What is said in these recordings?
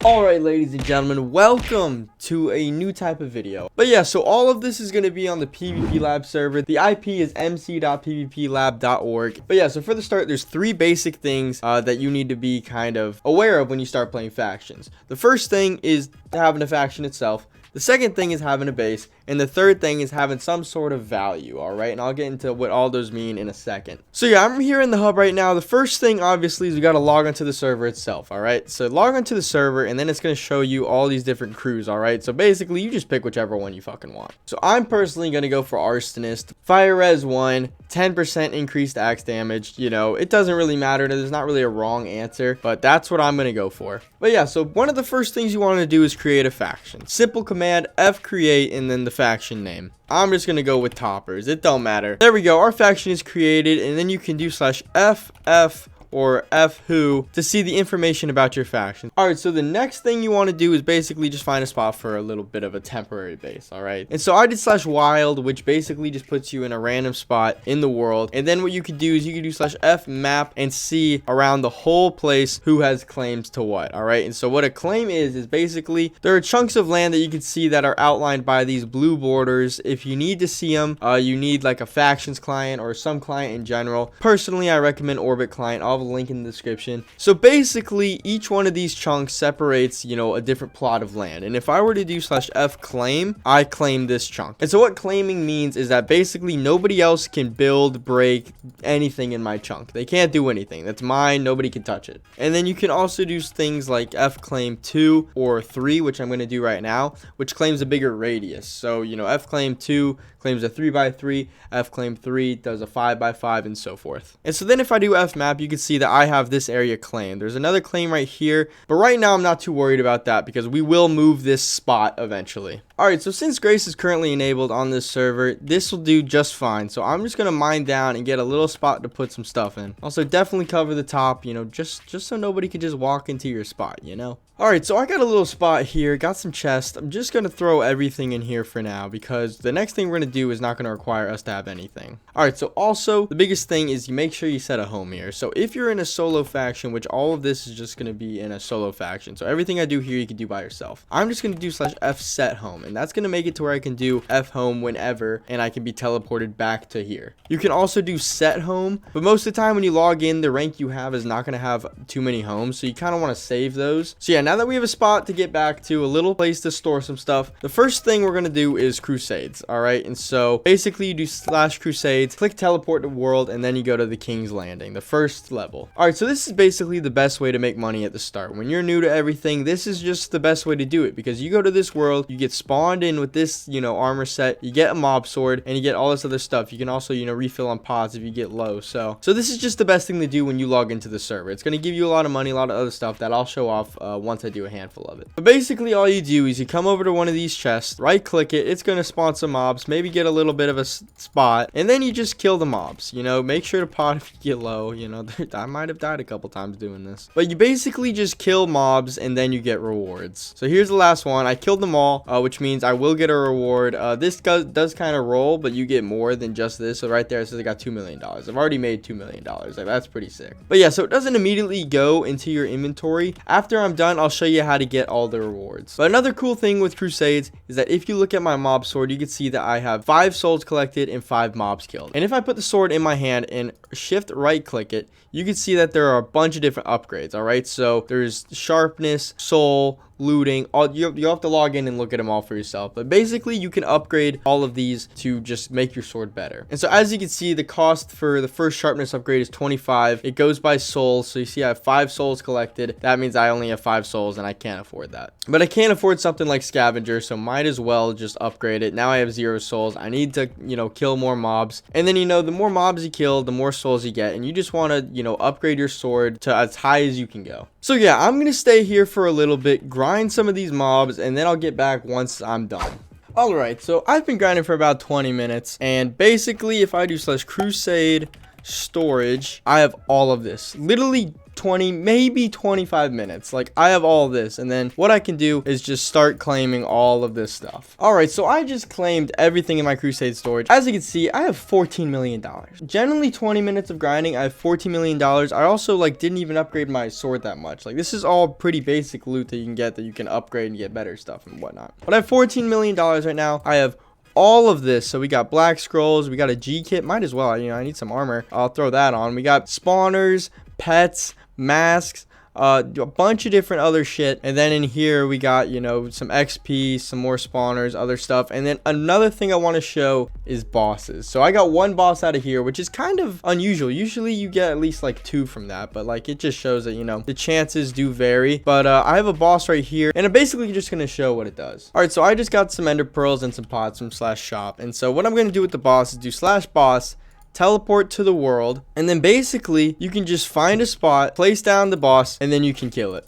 Alright, ladies and gentlemen, welcome to a new type of video. But yeah, so all of this is going to be on the PvPLab server. The IP is mc.pvplab.org. But yeah, so for the start, there's three basic things that you need to be kind of aware of when you start playing factions. The first thing is having a faction itself. The second thing is having a base, and the third thing is having some sort of value, alright? And I'll get into what all those mean in a second. So yeah, I'm here in the hub right now. The first thing, obviously, is we got to log onto the server itself, alright? So log onto the server, and then it's going to show you all these different crews, alright? So basically, you just pick whichever one you fucking want. So I'm personally going to go for Arsonist. Fire Res 1, 10% increased axe damage. You know, it doesn't really matter. There's not really a wrong answer, but that's what I'm going to go for. But yeah, so one of the first things you want to do is create a faction. Simple command F create and then the faction name. I'm just gonna go with toppers. It don't matter. There we go. Our faction is created, and then you can do /FF or FWHO to see the information about your faction. Alright, so the next thing you want to do is basically just find a spot for a little bit of a temporary base, alright? And so I did /wild, which basically just puts you in a random spot in the world. And then what you could do is you could do /fmap and see around the whole place who has claims to what, alright? And so what a claim is basically there are chunks of land that you can see that are outlined by these blue borders. If you need to see them, you need like a factions client or some client in general. Personally, I recommend Orbit client. I'll have a link in the description. So basically each one of these chunks separates, you know, a different plot of land. And if I were to do /f claim, I claim this chunk. And so what claiming means is that basically nobody else can build, break anything in my chunk. They can't do anything. That's mine. Nobody can touch it. And then you can also do things like f claim 2 or 3, which I'm going to do right now, which claims a bigger radius. So, you know, f claim 2 claims a 3x3, f claim 3 does a 5x5, and so forth. And so then if I do fmap, you can see that I have this area claimed. There's another claim right here, but right now I'm not too worried about that because we will move this spot eventually. Alright, so since Grace is currently enabled on this server, this will do just fine. So I'm just going to mine down and get a little spot to put some stuff in. Also, definitely cover the top, you know, just so nobody can just walk into your spot, you know? Alright, so I got a little spot here, got some chests. I'm just going to throw everything in here for now because the next thing we're going to do is not going to require us to have anything. Alright, so also the biggest thing is you make sure you set a home here. So if you're in a solo faction, which all of this is just going to be in a solo faction. So everything I do here you can do by yourself. I'm just going to do /f set home, and that's going to make it to where I can do f home whenever and I can be teleported back to here. You can also do set home, but most of the time when you log in, the rank you have is not going to have too many homes, so you kind of want to save those. So yeah, now that we have a spot to get back to, a little place to store some stuff, the first thing we're going to do is crusades. Alright, and so basically you do /crusades, click teleport to world, and then you go to the King's Landing, the first level. Alright, so this is basically the best way to make money at the start. When you're new to everything, this is just the best way to do it because you go to this world, you get spawned in with this, you know, armor set, you get a mob sword, and you get all this other stuff. You can also, you know, refill on pods if you get low. So this is just the best thing to do when you log into the server. It's going to give you a lot of money, a lot of other stuff that I'll show off once I do a handful of it. But basically all you do is you come over to one of these chests, right click it, it's going to spawn some mobs, maybe get a little bit of a spot, and then you just kill the mobs. You know, make sure to pod if you get low. You know, I might have died a couple times doing this, but you basically just kill mobs and then you get rewards. So here's the last one. I killed them all, which means I will get a reward. This does kind of roll, but you get more than just this. So right there it says I got $2 million. I've already made $2 million. Like, that's pretty sick. But yeah, so it doesn't immediately go into your inventory. After I'm done, I'll show you how to get all the rewards. But another cool thing with crusades is that if you look at my mob sword, you can see that I have 5 souls collected and 5 mobs killed. And if I put the sword in my hand and shift right click it, you can see that there are a bunch of different upgrades. All right, so there's sharpness, soul, looting, all you have to log in and look at them all for yourself, but basically you can upgrade all of these to just make your sword better. And so as you can see, the cost for the first sharpness upgrade is 25. It goes by souls, so you see I have 5 souls collected. That means I only have 5 souls and I can't afford that, but I can't afford something like scavenger, so might as well just upgrade it. Now I have 0 souls. I need to, you know, kill more mobs, and then, you know, the more mobs you kill, the more souls you get, and you just want to, you know, upgrade your sword to as high as you can go. So yeah, I'm gonna stay here for a little bit, grind some of these mobs, and then I'll get back once I'm done. Alright, so I've been grinding for about 20 minutes, and basically if I do /crusade storage, I have all of this. Literally 20, maybe 25 minutes. Like, I have all of this, and then what I can do is just start claiming all of this stuff. All right, so I just claimed everything in my Crusade storage. As you can see, I have $14 million. Generally 20 minutes of grinding, I have $14 million. I also like didn't even upgrade my sword that much. Like, this is all pretty basic loot that you can get, that you can upgrade and get better stuff and whatnot. But I have $14 million right now. I have all of this. So we got black scrolls, we got a G kit, might as well, I need some armor, I'll throw that on. We got spawners, pets, masks, a bunch of different other shit. And then in here we got, some XP, some more spawners, other stuff. And then another thing I want to show is bosses. So I got one boss out of here, which is kind of unusual. Usually you get at least like 2 from that, but like it just shows that, the chances do vary. But I have a boss right here, and I'm basically just going to show what it does. All right, so I just got some ender pearls and some pots from /shop. And so what I'm going to do with the boss is do /boss, teleport to the world, and then basically you can just find a spot, place down the boss, and then you can kill it.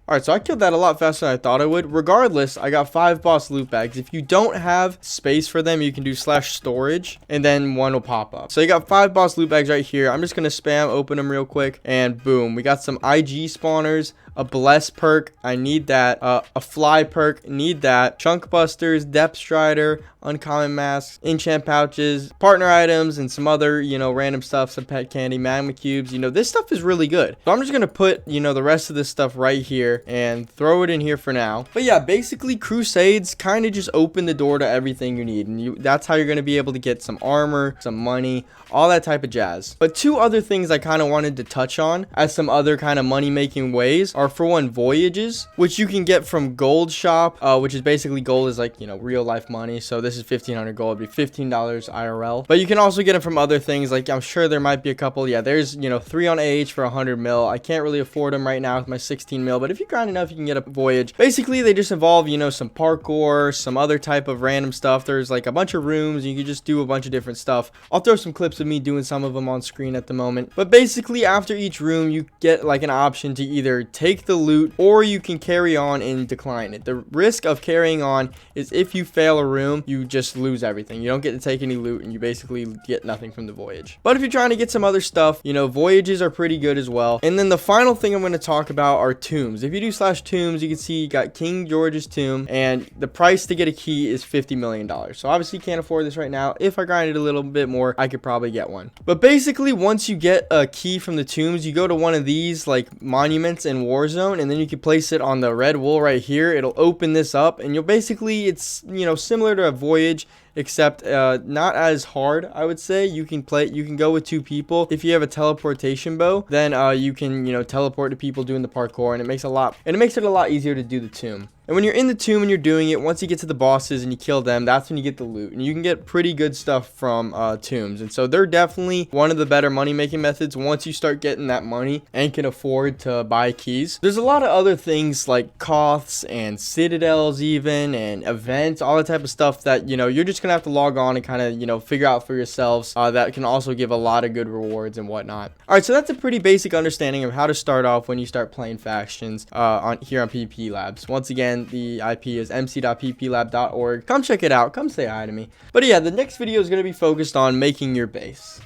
Alright, so I killed that a lot faster than I thought I would. Regardless, I got 5 boss loot bags. If you don't have space for them, you can do /storage, and then one will pop up. So you got 5 boss loot bags right here. I'm just going to spam open them real quick, and boom. We got some IG spawners, a bless perk, I need that, a fly perk, need that, chunk busters, depth strider, uncommon masks, enchant pouches, partner items, and some other, random stuff, some pet candy, magma cubes. This stuff is really good. So I'm just going to put, the rest of this stuff right here and throw it in here for now. But yeah, basically Crusades kind of just open the door to everything you need. And that's how you're going to be able to get some armor, some money, all that type of jazz. But 2 other things I kind of wanted to touch on as some other kind of money making ways are, for one, voyages, which you can get from gold shop, which is basically gold is like, real life money. So this is 1500 gold, it'd be $15 IRL. But you can also get them from other things. Like, I'm sure there might be a couple. Yeah, there's, 3 on AH for 100 mil. I can't really afford them right now with my 16 mil, but if you grind enough, you can get a voyage. Basically, they just involve, some parkour, some other type of random stuff. There's like a bunch of rooms. You can just do a bunch of different stuff. I'll throw some clips of me doing some of them on screen at the moment. But basically, after each room, you get like an option to either take the loot, or you can carry on and decline it. The risk of carrying on is if you fail a room, you just lose everything. You don't get to take any loot, and you basically get nothing from the voyage. But if you're trying to get some other stuff, voyages are pretty good as well. And then the final thing I'm going to talk about are tombs. If you do /tombs, you can see you got King George's tomb, and the price to get a key is $50 million. So obviously you can't afford this right now. If I grinded a little bit more, I could probably get one. But basically, once you get a key from the tombs, you go to one of these like monuments in Warzone, and then you can place it on the red wool right here. It'll open this up, and you'll basically, it's similar to a voyage, except not as hard. I would say you can go with 2 people. If you have a teleportation bow, then you can teleport to people doing the parkour, and it makes it a lot easier to do the tomb. And when you're in the tomb and you're doing it, once you get to the bosses and you kill them, that's when you get the loot. And you can get pretty good stuff from tombs. And so they're definitely one of the better money-making methods once you start getting that money and can afford to buy keys. There's a lot of other things like Koths and Citadels even, and events, all that type of stuff that, you're just going to have to log on and kind of, figure out for yourselves that can also give a lot of good rewards and whatnot. All right, so that's a pretty basic understanding of how to start off when you start playing factions here on PvPLabs. Once again, the IP is mc.pvplab.org. Come check it out. Come say hi to me. But yeah, the next video is going to be focused on making your base.